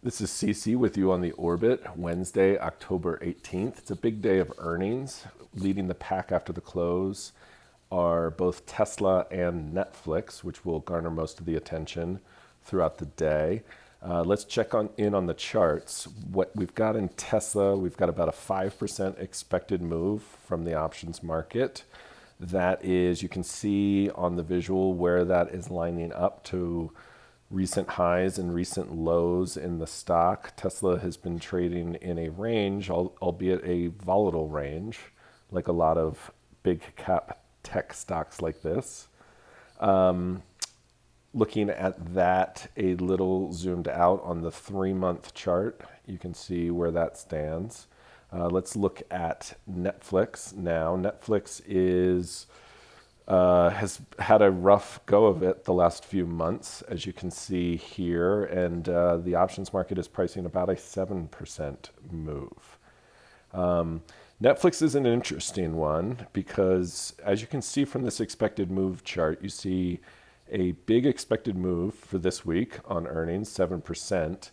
This is CC with you on the Orbit, Wednesday, October 18th. It's a big day of earnings. Leading the pack after the close are both Tesla and Netflix, which will garner most of the attention throughout the day. Let's check in on the charts. What we've got in Tesla, we've got about a 5% expected move from the options market. That is, you can see on the visual where that is lining up to recent highs and recent lows in the stock. Tesla has been trading in a range, albeit a volatile range, like a lot of big cap tech stocks like this. Looking at that a little zoomed out on the 3-month chart, you can see where that stands. Let's look at Netflix now. Netflix has had a rough go of it the last few months, as you can see here, and the options market is pricing about a 7% move. Netflix is an interesting one because, as you can see from this expected move chart, you see a big expected move for this week on earnings, 7%,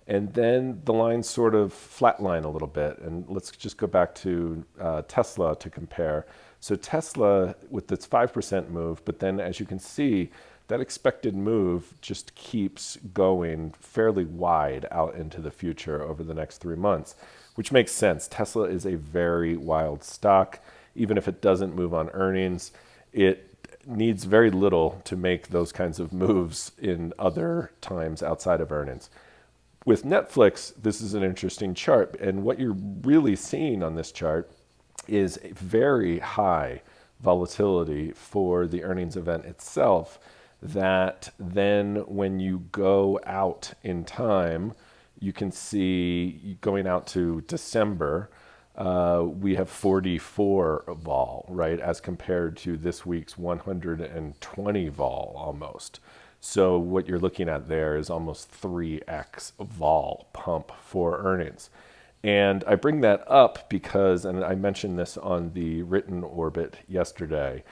and then the lines sort of flatline a little bit. And let's just go back to Tesla to compare. So Tesla with its 5% move, but then as you can see, that expected move just keeps going fairly wide out into the future over the next 3 months, which makes sense. Tesla is a very wild stock. Even if it doesn't move on earnings, it needs very little to make those kinds of moves in other times outside of earnings. With Netflix, this is an interesting chart, and what you're really seeing on this chart is a very high volatility for the earnings event itself, that then when you go out in time, you can see going out to December, we have 44 vol, right, as compared to this week's 120 vol almost. So what you're looking at there is almost 3x vol pump for earnings. And I bring that up because, and I mentioned this on the written Orbit yesterday,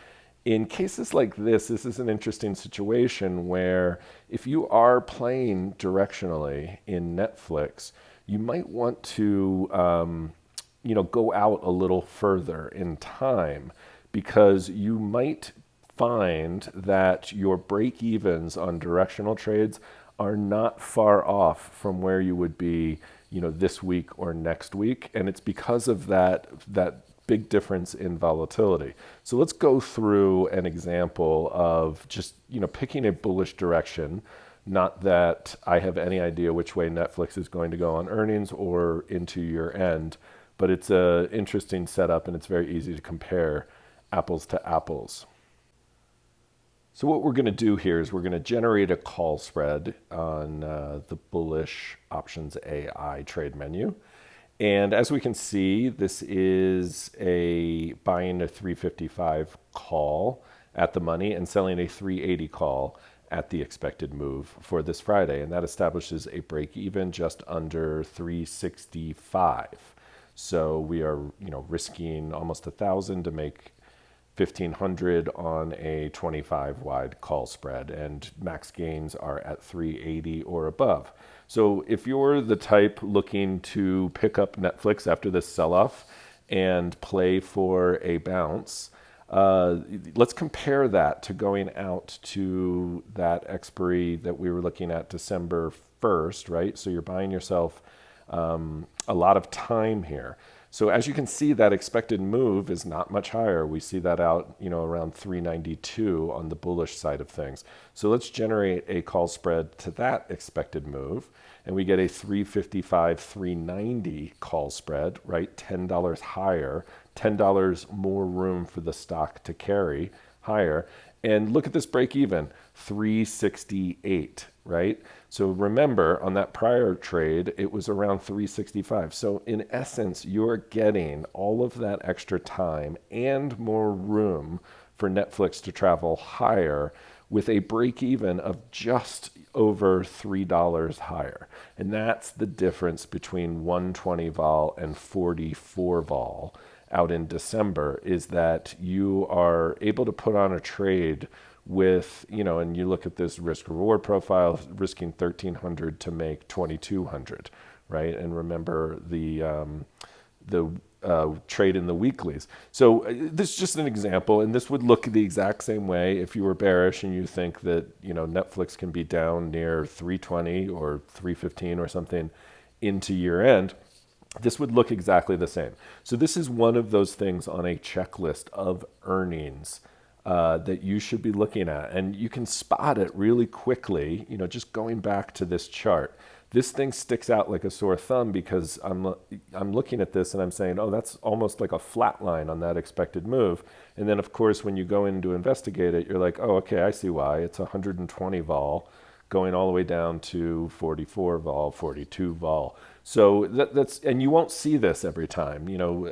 in cases like this is an interesting situation where if you are playing directionally in Netflix, you might want to go out a little further in time, because you might find that your break-evens on directional trades are not far off from where you would be, this week or next week, and it's because of that big difference in volatility. So let's go through an example of just picking a bullish direction. Not that I have any idea which way Netflix is going to go on earnings or into year end, but it's an interesting setup and it's very easy to compare apples to apples. So what we're going to do here is we're going to generate a call spread on the bullish options AI trade menu. And as we can see, this is a buying a 355 call at the money and selling a 380 call at the expected move for this Friday. And that establishes a break even just under 365. So we are, risking almost 1,000 to make 1,500 on a 25 wide call spread, and max gains are at 380 or above. So if you're the type looking to pick up Netflix after this sell-off and play for a bounce, let's compare that to going out to that expiry that we were looking at December 1st, right? So you're buying yourself a lot of time here. So as you can see, that expected move is not much higher. We see that out, around 392 on the bullish side of things. So let's generate a call spread to that expected move, and we get a 355, 390 call spread, right? $10 higher, $10 more room for the stock to carry higher. And look at this break even, 368, right? So remember, on that prior trade, it was around 365. So in essence, you're getting all of that extra time and more room for Netflix to travel higher with a break even of just over $3 higher. And that's the difference between 120 vol and 44 vol out in December, is that you are able to put on a trade with, and you look at this risk reward profile, risking 1,300 to make 2,200, right? And remember the trade in the weeklies. So this is just an example, and this would look the exact same way if you were bearish and you think that Netflix can be down near 320 or 315 or something into year end. This would look exactly the same. So this is one of those things on a checklist of earnings that you should be looking at, and you can spot it really quickly. Just going back to this chart. This thing sticks out like a sore thumb because I'm looking at this and I'm saying, oh, that's almost like a flat line on that expected move. And then, of course, when you go in to investigate it, you're like, oh, okay, I see why. It's 120 vol going all the way down to 44 vol, 42 vol. So that's, and you won't see this every time.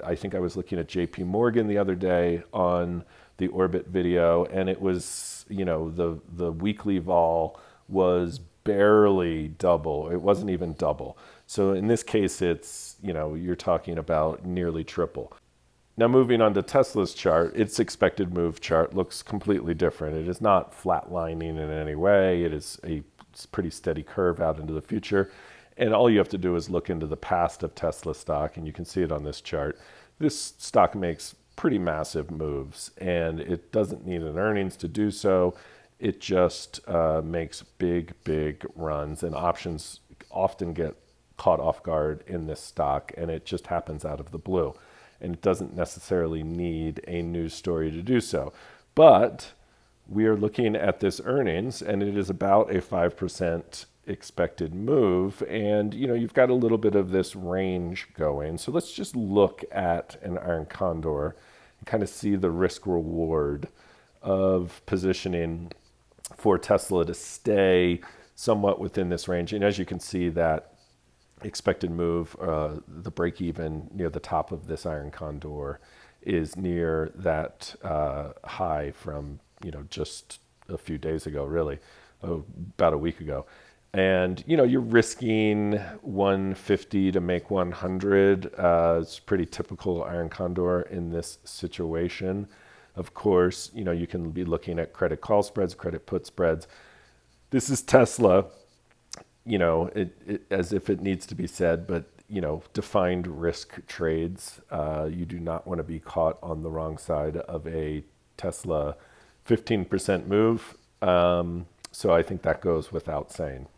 I think I was looking at JP Morgan the other day on the Orbit video, and it was, the weekly vol was barely double. It wasn't even double. So in this case, it's, you're talking about nearly triple. Now moving on to Tesla's chart, its expected move chart looks completely different. It is not flatlining in any way. It is a pretty steady curve out into the future. And all you have to do is look into the past of Tesla stock, and you can see it on this chart. This stock makes pretty massive moves, and it doesn't need an earnings to do so. It just makes big runs, and options often get caught off guard in this stock, and it just happens out of the blue. And it doesn't necessarily need a news story to do so. But we are looking at this earnings, and it is about a 5% expected move. And, you've got a little bit of this range going. So let's just look at an iron condor and kind of see the risk reward of positioning for Tesla to stay somewhat within this range. And as you can see, that expected move, the break even near the top of this iron condor is near that high from, just a few days ago, really, about a week ago. And, you're risking 150 to make 100. It's pretty typical iron condor in this situation. Of course, you can be looking at credit call spreads, credit put spreads. This is Tesla, as if it needs to be said, but, defined risk trades. You do not want to be caught on the wrong side of a Tesla 15% move. So I think that goes without saying.